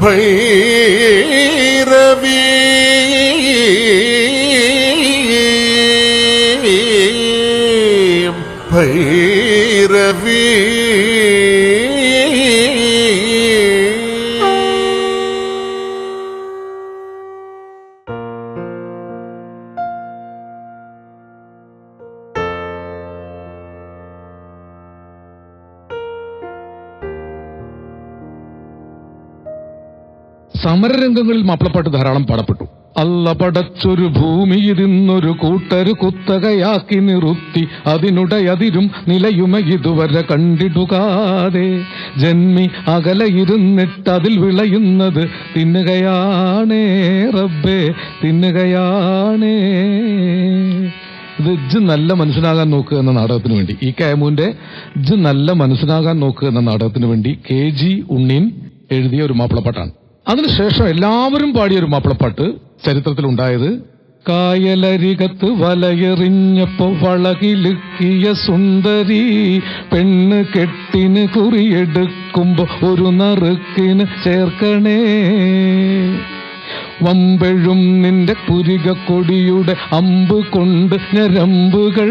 ഭൈരവി ഭൈരവി സമരരംഗങ്ങളിൽ മാപ്പിളപ്പാട്ട് ധാരാളം പാടപ്പെട്ടു. അല്ല പടച്ചൊരു ഭൂമിയിരുന്നൊരു കൂട്ടരു കുത്തകയാക്കി നിറുത്തി അതിനുടയതിരും നിലയുമ ഇതുവരെ കണ്ടിടുകാതെ ജന്മി അകലയിരുന്നിട്ട് അതിൽ വിളയുന്നത് തിന്നുകയാണേ റബ്ബേ തിന്നുകയാണേ. ഇത് ഇജ്ജ് നല്ല മനുഷ്യനാകാൻ നോക്കുക എന്ന നാടകത്തിന് വേണ്ടി, ഈ കൈമൂന്റെ ഇജ്ജ് നല്ല മനുഷ്യനാകാൻ നോക്കുക എന്ന നാടകത്തിന് വേണ്ടി KG ഉണ്ണീൻ എഴുതിയ ഒരു മാപ്പിളപ്പാട്ടാണ്. അതിനുശേഷം എല്ലാവരും പാടിയ ഒരു മാപ്പിളപ്പാട്ട് ചരിത്രത്തിലുണ്ടായത്, കായലരികത്ത് വലയെറിഞ്ഞപ്പോ വളകിലുക്കിയ സുന്ദരി പെണ്ണ് കെട്ടിന് കുറിയെടുക്കുമ്പോ ഒരു നറുക്കിന് ചേർക്കണേ, വമ്പഴും നിന്റെ പുരികക്കൊടിയുടെ അമ്പ് കൊണ്ട് ഞരമ്പുകൾ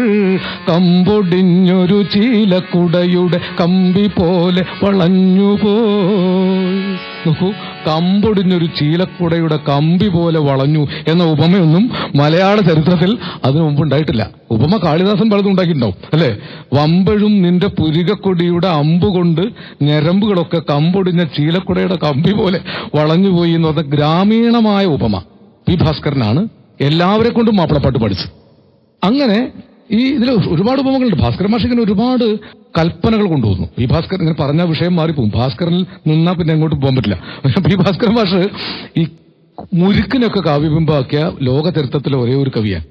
കമ്പൊടിഞ്ഞൊരു ചീലക്കുടയുടെ കമ്പി പോലെ വളഞ്ഞുപോയി. നോക്കൂ, കമ്പൊടിഞ്ഞൊരു ചീലക്കുടയുടെ കമ്പി പോലെ വളഞ്ഞു എന്ന ഉപമയൊന്നും മലയാള ചരിത്രത്തിൽ അതിനു മുമ്പ് ഉണ്ടായിട്ടില്ല. ഉപമ കാളിദാസൻ പലതും ഉണ്ടാക്കിയിട്ടുണ്ടാവും അല്ലെ. വമ്പഴും നിന്റെ പുരികക്കൊടിയുടെ അമ്പുകൊണ്ട് ഞരമ്പുകളൊക്കെ കമ്പൊടിഞ്ഞ ചീലക്കുടയുടെ കമ്പി പോലെ വളഞ്ഞുപോയി എന്ന് പറഞ്ഞ ഗ്രാമീണമായ ഉപമ പി ഭാസ്കരനാണ് എല്ലാവരെ കൊണ്ടും മാപ്പിളപ്പാട്ട് പഠിച്ചത്. അങ്ങനെ ഈ ഇതിൽ ഒരുപാട് ഉപമകളുണ്ട്. ഭാസ്കരൻ മാഷിങ്ങനെ ഒരുപാട് കൽപ്പനകൾ കൊണ്ടുവന്നു. ഈ ഭാസ്കരൻ ഇങ്ങനെ പറഞ്ഞ വിഷയം മാറിപ്പോകും. ഭാസ്കരനിൽ നിന്നാൽ പിന്നെ എങ്ങോട്ട് പോകാൻ പറ്റില്ല. ഈ ഭാസ്കരൻ മാഷ് ഈ മുരുക്കിനൊക്കെ കാവ്യബിംബമാക്കിയ ലോക ചരിത്രത്തിലെ ഒരേ ഒരു കവിയാണ്.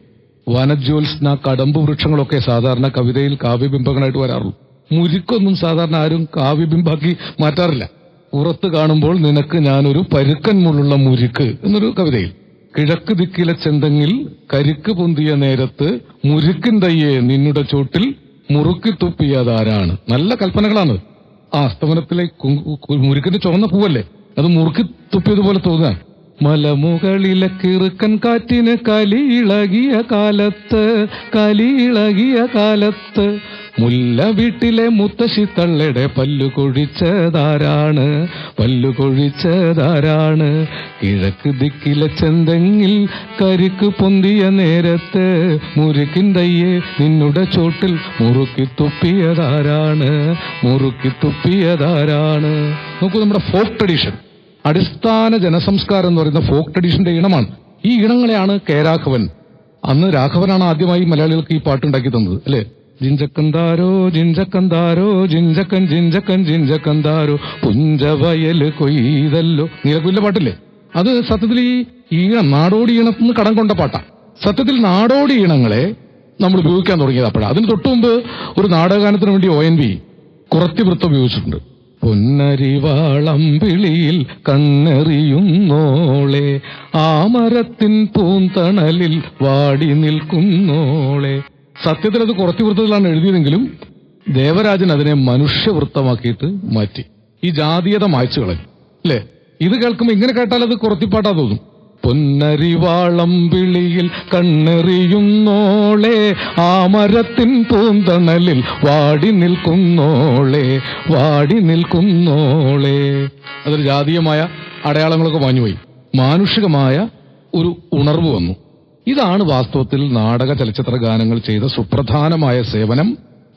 വനജ്യോത്സ്ന കടമ്പ് വൃക്ഷങ്ങളൊക്കെ സാധാരണ കവിതയിൽ കാവ്യബിംബങ്ങളായിട്ട് വരാറുള്ളൂ. മുരുക്കൊന്നും സാധാരണ ആരും കാവ്യബിംബാക്കി മാറ്റാറില്ല. പുറത്ത് കാണുമ്പോൾ നിനക്ക് ഞാനൊരു പരുക്കൻ മുള്ളുള്ള മുരുക്ക് എന്നൊരു കവിതയിൽ, കിഴക്ക് ദിക്കിലെ ചെന്തെങ്ങിൽ കരിക്ക് പൊന്തിയ നേരത്ത് മുരുക്കിൻ തയ്യെ നിന്നുടെ ചോട്ടിൽ മുറുക്കി തുപ്പിയതാരാണ്. നല്ല കൽപ്പനകളാണ്. ആ അസ്തമനത്തിലെ മുരുക്കിന്റെ ചുവന്ന പൂവല്ലേ, അത് മുറുക്കി തുപ്പിയതുപോലെ തോന്നാൻ. മലമുകളിലെ കിറുക്കൻ കാറ്റിന് കലിയിളകിയ കാലത്ത് മുല്ല വീട്ടിലെ മുത്തശ്ശി തള്ളയുടെ പല്ലുകൊഴിച്ചതാരാണ്. കിഴക്ക് ദിക്കിലെ ചെന്തെങ്ങിൽ കരിക്ക് പൊന്തിയ നേരത്ത് മുരുക്കിൻ തയ്യെ നിന്നുടെ ചോട്ടിൽ മുറുക്കി തുപ്പിയതാരാണ്. നോക്കൂ, നമ്മുടെ ഫോക്ക് ട്രഡീഷൻ, അടിസ്ഥാന ജനസംസ്കാരം എന്ന് പറയുന്ന ഫോക്ക് ട്രഡീഷന്റെ ഇനമാണ്. ഈ ഇനങ്ങളെയാണ് രാഘവൻ, അന്ന് രാഘവനാണ് ആദ്യമായി മലയാളികൾക്ക് ഈ പാട്ടുണ്ടാക്കി തന്നത് അല്ലെ. ജിഞ്ചക്കന്താരോ ജിഞ്ചക്കന്താരോ ജിഞ്ചക്കൻ ജിഞ്ചക്കൻ ജിഞ്ചക്കന്താരോ പുഞ്ചവയല് കൊയ്തല്ലോ, നീലക്കുയിലെ പാട്ടില്ലേ. അത് സത്യത്തിൽ ഈ ഈണം നാടോടി ഈണത്തിന് കടം കൊണ്ട പാട്ടാണ്. സത്യത്തിൽ നാടോടി ഈണങ്ങളെ നമ്മൾ ഉപയോഗിക്കാൻ തുടങ്ങിയത് അപ്പോഴാണ്. അതിന് തൊട്ടുമുമ്പ് ഒരു നാടകഗാനത്തിന് വേണ്ടി ONV കുറത്തിവൃത്തം ഉപയോഗിച്ചിട്ടുണ്ട്. പൊന്നരിവാളമ്പിളിയിൽ കണ്ണെറിയുന്നോളെ ആമരത്തിൻ പൂന്തണലിൽ വാടി നിൽക്കുന്നോളെ. സത്യത്തിൽ അത് കുറത്തിവൃത്തത്തിലാണ് എഴുതിയതെങ്കിലും ദേവരാജൻ അതിനെ മനുഷ്യവൃത്തമാക്കിയിട്ട് മാറ്റി. ഈ ജാതീയത മായ്ച്ചു കളഞ്ഞു അല്ലേ. ഇത് കേൾക്കുമ്പോൾ ഇങ്ങനെ കേട്ടാൽ അത് കുറത്തിപ്പാട്ടാ തോന്നും. പൊന്നരിവാളമ്പിളിയിൽ കണ്ണെറിയുന്നോളെ ആമരത്തിൻ പൂന്തണലിൽ വാടി നിൽക്കുന്നോളെ. അതൊരു ജാതീയമായ അടയാളങ്ങളൊക്കെ മാഞ്ഞുപോയി. മാനുഷികമായ ഒരു ഉണർവ് വന്നു. ഇതാണ് വാസ്തവത്തിൽ നാടക ചലച്ചിത്ര ഗാനങ്ങൾ ചെയ്ത സുപ്രധാനമായ സേവനം.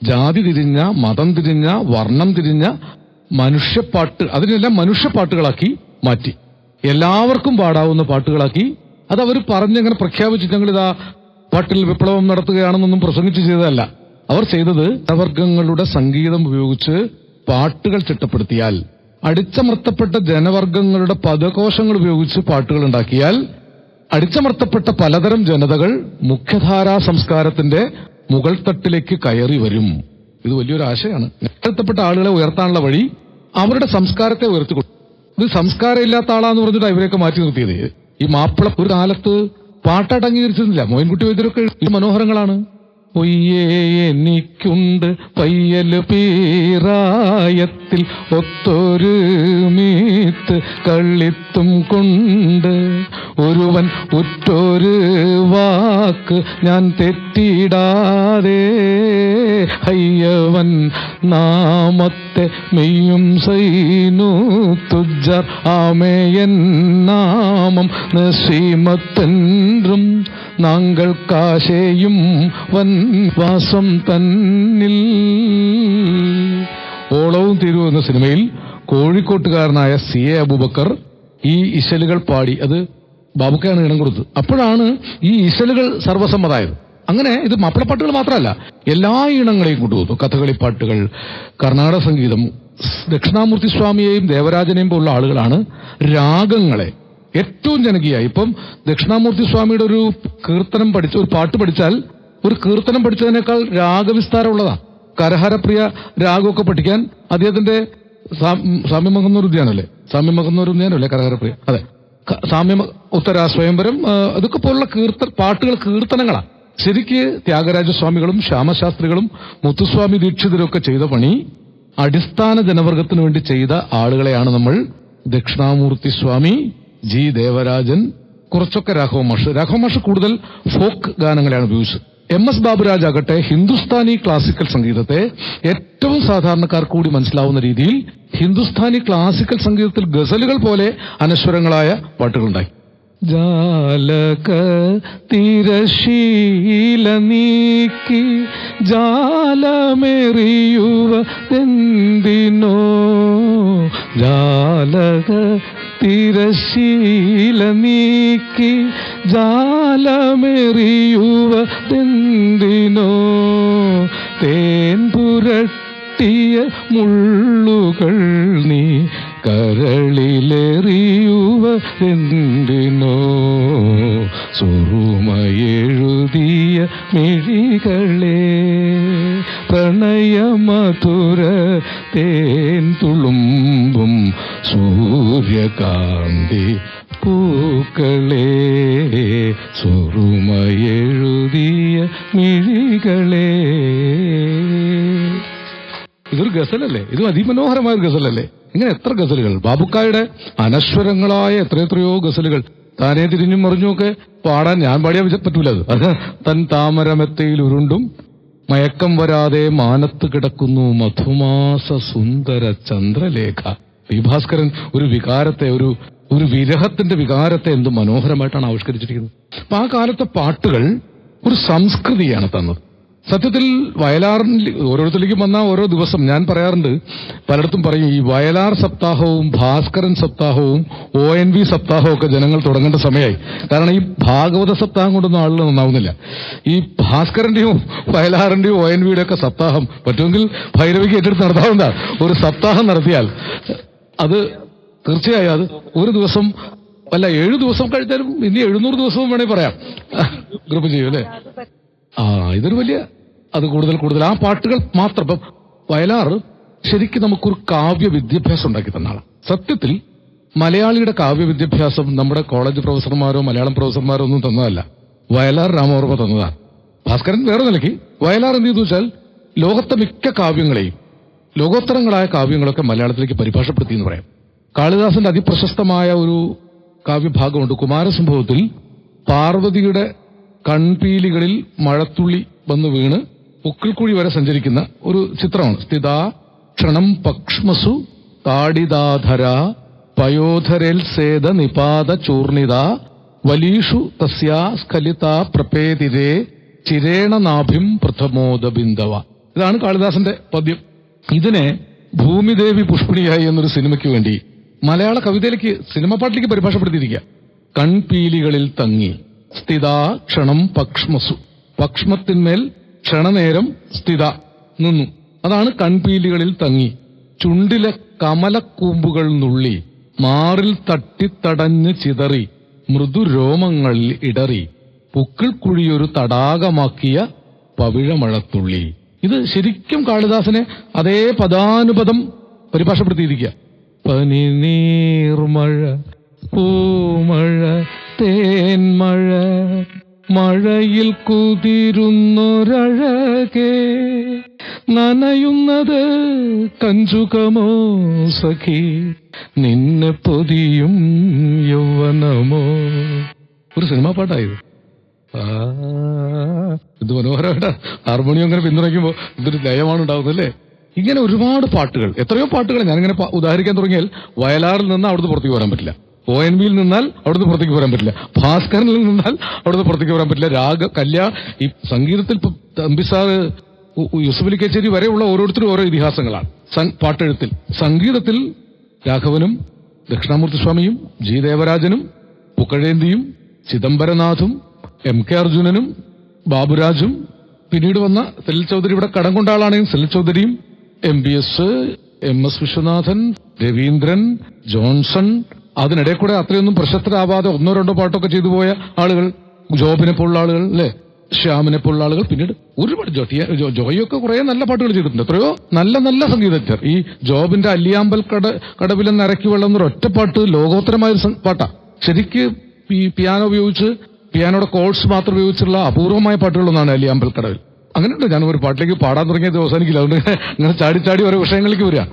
ജാതി തിരിഞ്ഞ, മതം തിരിഞ്ഞ, വർണ്ണം തിരിഞ്ഞ മനുഷ്യപ്പാട്ട്, അതിനെല്ലാം മനുഷ്യപ്പാട്ടുകളാക്കി മാറ്റി. എല്ലാവർക്കും പാടാവുന്ന പാട്ടുകളാക്കി. അത് അവർ പറഞ്ഞങ്ങനെ പ്രഖ്യാപിച്ചിട്ട് ഞങ്ങളിതാ പാട്ടിൽ വിപ്ലവം നടത്തുകയാണെന്നൊന്നും പ്രസംഗിച്ച് ചെയ്തതല്ല. അവർ ചെയ്തത് ജനവർഗങ്ങളുടെ സംഗീതം ഉപയോഗിച്ച് പാട്ടുകൾ ചിട്ടപ്പെടുത്തിയാൽ, അടിച്ചമർത്തപ്പെട്ട ജനവർഗങ്ങളുടെ പദകോശങ്ങൾ ഉപയോഗിച്ച് പാട്ടുകൾ ഉണ്ടാക്കിയാൽ അടിച്ചമർത്തപ്പെട്ട പലതരം ജനതകൾ മുഖ്യധാരാ സംസ്കാരത്തിന്റെ മുകൾ തട്ടിലേക്ക് കയറി വരും. ഇത് വലിയൊരു ആശയമാണ്. അടിച്ചമർത്തപ്പെട്ട ആളുകളെ ഉയർത്താനുള്ള വഴി അവരുടെ സംസ്കാരത്തെ ഉയർത്തിക്കൊണ്ടു. ഇത് സംസ്കാരം ഇല്ലാത്ത ആളാന്ന് പറഞ്ഞിട്ട് ഇവരെയൊക്കെ മാറ്റി നിർത്തിയത്. ഈ മാപ്പിള ഒരു കാലത്ത് പാട്ടായിട്ട് അംഗീകരിച്ചിരുന്നില്ല. മോയിൻകുട്ടി വൈദ്യരൊക്കെ മനോഹരങ്ങളാണ്. ഒയ്യേ എനിക്കുണ്ട് പയ്യല് പീറായത്തിൽ ഒത്തൊരു മീത്ത് കള്ളിത്തും കൊണ്ട് ഒരുവൻ ഉറ്റൊരു വാക്ക് ഞാൻ തെറ്റിടാതെ അയ്യവൻ നാമത്തെ മെയ്യും സൈനു തുജർ ആമേയൻ നാമം നസീമത്തെன்றுം നാങ്കൾക്കാശയും വൻ വാസം തന്നിൽ. ഓളവും തിരുവും എന്ന സിനിമയിൽ കോഴിക്കോട്ടുകാരനായ സി എ അബൂബക്കർ ഈ ഇശലുകൾ പാടി, അത് ബാബുക്കയാണ് ഇണം കൊടുത്തത്. അപ്പോഴാണ് ഈ ഇശലുകൾ സർവ്വസമ്മതായത്. അങ്ങനെ ഇത് മാപ്പിളപ്പാട്ടുകൾ മാത്രമല്ല, എല്ലാ ഇനങ്ങളെയും കൊണ്ടുപോകുന്നു. കഥകളിപ്പാട്ടുകൾ, കർണാടക സംഗീതം. ദക്ഷിണാമൂർത്തി സ്വാമിയെയും ദേവരാജനെയും പോലുള്ള ആളുകളാണ് രാഗങ്ങളെ ഏറ്റവും ജനകീയമായി. ഇപ്പം ദക്ഷിണാമൂർത്തി സ്വാമിയുടെ ഒരു കീർത്തനം പഠിച്ച, ഒരു പാട്ട് പഠിച്ചാൽ ഒരു കീർത്തനം പഠിച്ചതിനേക്കാൾ രാഗവിസ്താരമുള്ളതാണ്. കരഹരപ്രിയ രാഗമൊക്കെ പഠിക്കാൻ അദ്ദേഹത്തിന്റെ സാമ്യമകന്നൂരുദ്യാനല്ലേ, സാമ്യമകന്നൂരുദ്യാനല്ലേ കരഹരപ്രിയ, അതെ, ഉത്തര സ്വയംവരം, ഇതൊക്കെ പോലുള്ള പാട്ടുകൾ കീർത്തനങ്ങളാണ്. ശരിക്ക് ത്യാഗരാജസ്വാമികളും ശ്യാമശാസ്ത്രികളും മുത്തുസ്വാമി ദീക്ഷിതരൊക്കെ ചെയ്ത പണി അടിസ്ഥാന ജനവർഗത്തിന് വേണ്ടി ചെയ്ത ആളുകളെയാണ് നമ്മൾ ദക്ഷിണാമൂർത്തി സ്വാമി, ജി ദേവരാജൻ, കുറച്ചൊക്കെ രാഘവ മാഷ് കൂടുതൽ ഫോക്ക് ഗാനങ്ങളെയാണ് ഉപയോഗിച്ചത്. എം എസ് ബാബുരാജ് ആകട്ടെ ഹിന്ദുസ്ഥാനി ക്ലാസിക്കൽ സംഗീതത്തെ ഏറ്റവും സാധാരണക്കാർക്ക് കൂടി മനസ്സിലാവുന്ന രീതിയിൽ ഹിന്ദുസ്ഥാനി ക്ലാസിക്കൽ സംഗീതത്തിൽ ഗസലുകൾ പോലെ അനശ്വരങ്ങളായ പാട്ടുകളുണ്ടായി. ജാലക തിരശീല നീക്കി ജാലമെറിയുവതെന്തിനോ, ജാലക തിരശീല നീക്കി ജാലമെറിയുവതെന്തിനോ, തേൻ പുരട്ടിയ മുള്ളുകൾ നീ കരളിലെറിയുവതെന്തിനോ, സുറുമയെഴുതിയ മിഴികളെ പ്രണയമധുര തേൻ തുളുമ്പും സൂര്യകാന്തി പൂക്കളെ, സുറുമയെഴുതിയ മിഴികളെ. ഇതൊരു ഗസലല്ലേ? ഇത് അതിമനോഹരമായ ഒരു ഗസലല്ലേ? ഇങ്ങനെ എത്ര ഗസലുകൾ, ബാബുക്കായുടെ അനശ്വരങ്ങളായ എത്രയെത്രയോ ഗസലുകൾ താനേ തിരിഞ്ഞും മറിഞ്ഞുമൊക്കെ പാടാൻ ഞാൻ പാടിയാൽ പറ്റൂല. അത് തൻ താമരമെത്തയിൽ ഉരുണ്ടും മയക്കം വരാതെ മാനത്ത് കിടക്കുന്നു മധുമാസ സുന്ദര ചന്ദ്രലേഖ. പി ഭാസ്കരൻ ഒരു വികാരത്തെ, ഒരു വിരഹത്തിന്റെ വികാരത്തെ എന്ത് മനോഹരമായിട്ടാണ് ആവിഷ്കരിച്ചിരിക്കുന്നത്. അപ്പൊ ആ കാലത്തെ പാട്ടുകൾ ഒരു സംസ്കൃതിയാണ് തന്നത്. സത്യത്തിൽ വയലാറിൽ ഓരോരുത്തരിലേക്കും വന്ന ഓരോ ദിവസം ഞാൻ പറയാറുണ്ട്, പലയിടത്തും പറയും ഈ വയലാർ സപ്താഹവും ഭാസ്കരൻ സപ്താഹവും ONV സപ്താഹവും ഒക്കെ ജനങ്ങൾ തുടങ്ങേണ്ട സമയമായി. കാരണം ഈ ഭാഗവത സപ്താഹം കൊണ്ടൊന്നും ആളുകൾ നന്നാവുന്നില്ല. ഈ ഭാസ്കരന്റെയും വയലാറിന്റെയും ONVയുടെ ഒക്കെ സപ്താഹം പറ്റുമെങ്കിൽ ഭൈരവിക്ക് ഏറ്റെടുത്ത് നടത്താവുന്ന ഒരു സപ്താഹം നടത്തിയാൽ അത് തീർച്ചയായും അത് ഒരു ദിവസം അല്ല 7 ദിവസം കഴിച്ചാലും ഇനി 700 ദിവസവും വേണമെങ്കിൽ പറയാം, ഗ്രൂപ്പ് ചെയ്യും അല്ലേ. ഇതൊരു വലിയ, അത് കൂടുതൽ ആ പാട്ടുകൾ മാത്രം. ഇപ്പം വയലാർ ശരിക്കും നമുക്കൊരു കാവ്യ വിദ്യാഭ്യാസം ഉണ്ടാക്കി തന്നാളാണ്. സത്യത്തിൽ മലയാളിയുടെ കാവ്യ വിദ്യാഭ്യാസം നമ്മുടെ കോളേജ് പ്രൊഫസർമാരോ മലയാളം പ്രൊഫസർമാരോ ഒന്നും തന്നതല്ല, വയലാർ രാമവർമ്മ തന്നതാണ്. ഭാസ്കരൻ വേറെ നിലയ്ക്ക്, വയലാർ എന്ത് ചെയ്തു വെച്ചാൽ ലോകത്തെ മിക്ക കാവ്യങ്ങളെയും, ലോകോത്തരങ്ങളായ കാവ്യങ്ങളൊക്കെ മലയാളത്തിലേക്ക് പരിഭാഷപ്പെടുത്തി എന്ന് പറയാം. കാളിദാസന്റെ അതിപ്രശസ്തമായ ഒരു കാവ്യഭാഗമുണ്ട്. കുമാരസംഭവത്തിൽ പാർവതിയുടെ കൺപീലികളിൽ മഴത്തുള്ളി വന്നു വീണ് പുക്കിൾക്കുഴി വരെ സഞ്ചരിക്കുന്ന ഒരു ചിത്രമാണ്. സ്ഥിതാ ക്ഷണം പക്ഷ്മസു താടിതാധര പയോധരൽ സേത നിപാത ചൂർണിത വലീഷു തസ്യാ സ്ഖലിതാ പ്രപേതിരേ ചിരേണനാഭിം പ്രഥമോദ ബിന്ദവ. ഇതാണ് കാളിദാസന്റെ പദ്യം. ഇതിനെ ഭൂമിദേവി പുഷ്പിണിയായി എന്നൊരു സിനിമയ്ക്ക് വേണ്ടി മലയാള കവിതയിലേക്ക്, സിനിമ പാട്ടിലേക്ക് പരിഭാഷപ്പെടുത്തിയിരിക്കുക. കൺപീലികളിൽ തങ്ങി സ്ഥിതാ ക്ഷണം പക്ഷ്മസു, പക്ഷ്മത്തിന്മേൽ ക്ഷണനേരം സ്ഥിത നിന്നു, അതാണ് കൺപീലികളിൽ തങ്ങി. ചുണ്ടിലെ കമലക്കൂമ്പുകൾ നുള്ളി മാറിൽ തട്ടിത്തടഞ്ഞ് ചിതറി മൃദുരോമങ്ങളിൽ ഇടറി പുക്കിൾക്കുഴിയൊരു തടാകമാക്കിയ പവിഴമഴത്തുള്ളി. ഇത് ശരിക്കും കാളിദാസനെ അതേ പദാനുപദം പരിഭാഷപ്പെടുത്തിയിരിക്കുക. പനിനീർമഴ പൂമഴ തേന്മഴ മഴയിൽ കുതിരുന്നൊരഴകേ, നനയുന്നത് കഞ്ചുകമോ സഖി, നിന്നെ പൊതിയും യൗവനമോ. ഒരു സിനിമാ പാട്ടായത്. ഇത് മനോഹരമായിട്ട് ഹാർമോണിയം അങ്ങനെ പിന്തുണയ്ക്കുമ്പോൾ ഇതൊരു ലയമാണ് ഉണ്ടാകുന്നത് അല്ലേ. ഇങ്ങനെ ഒരുപാട് പാട്ടുകൾ, എത്രയോ പാട്ടുകൾ ഞാനിങ്ങനെ ഉദാഹരിക്കാൻ തുടങ്ങിയാൽ വയലാറിൽ നിന്ന് അവിടുന്ന് പുറത്തേക്ക് വരാൻ പറ്റില്ല, ONVയിൽ നിന്നാൽ അവിടുന്ന് പുറത്തേക്ക് വരാൻ പറ്റില്ല, ഭാസ്കരനിൽ നിന്നാൽ അവിടുന്ന് പുറത്തേക്ക് വരാൻ പറ്റില്ല. ഈ സംഗീതത്തിൽ തമ്പിസാർ, യൂസഫ് അലി കച്ചേരി വരെയുള്ള ഓരോരുത്തരും ഓരോ ഇതിഹാസങ്ങളാണ് പാട്ടെഴുത്തിൽ. സംഗീതത്തിൽ രാഘവനും ദക്ഷിണാമൂർത്തി സ്വാമിയും ജി ദേവരാജനും പുക്കഴേന്തിയും ചിദംബരനാഥും MK അർജുനനും ബാബുരാജും പിന്നീട് വന്ന സലിൽ ചൗധരി, ഇവിടെ കടം കൊണ്ട ആളാണെങ്കിൽ സലിൽ ചൗധരിയും MBS, MS Viswanathan, Raveendran, Johnson, അതിനിടെ കൂടെ അത്രയൊന്നും പ്രശസ്തരാവാതെ ഒന്നോ രണ്ടോ പാട്ടൊക്കെ ചെയ്തു പോയ ആളുകൾ, ജോബിനെ പോലുള്ള ആളുകൾ അല്ലെ, ശ്യാമിനെ പോലുള്ള ആളുകൾ, പിന്നീട് ഒരുപാട് ജോയൊക്കെ കുറെ നല്ല പാട്ടുകൾ ചെയ്തിട്ടുണ്ട്. എത്രയോ നല്ല നല്ല സംഗീതജ്ഞർ. ഈ ജോബിന്റെ അല്ലിയാമ്പൽ കടവിലെന്ന് ഇറക്കി വെള്ളം എന്നൊരു ഒറ്റപ്പാട്ട് ലോകോത്തരമായൊരു പാട്ടാ. ശരിക്ക് ഈ പിയാനോ ഉപയോഗിച്ച്, പിയാനോയുടെ കോഴ്സ് മാത്രം ഉപയോഗിച്ചുള്ള അപൂർവമായ പാട്ടുകളൊന്നാണ് അല്ലിയാമ്പൽ കടവിൽ. അങ്ങനെയുണ്ട്. ഞാൻ ഒരു പാട്ടിലേക്ക് പാടാൻ തുടങ്ങിയത് അവസാനിക്കില്ല, അതുകൊണ്ട് അങ്ങനെ ചാടി ചാടി ഓരോ വിഷയങ്ങളിലേക്ക് വരിക.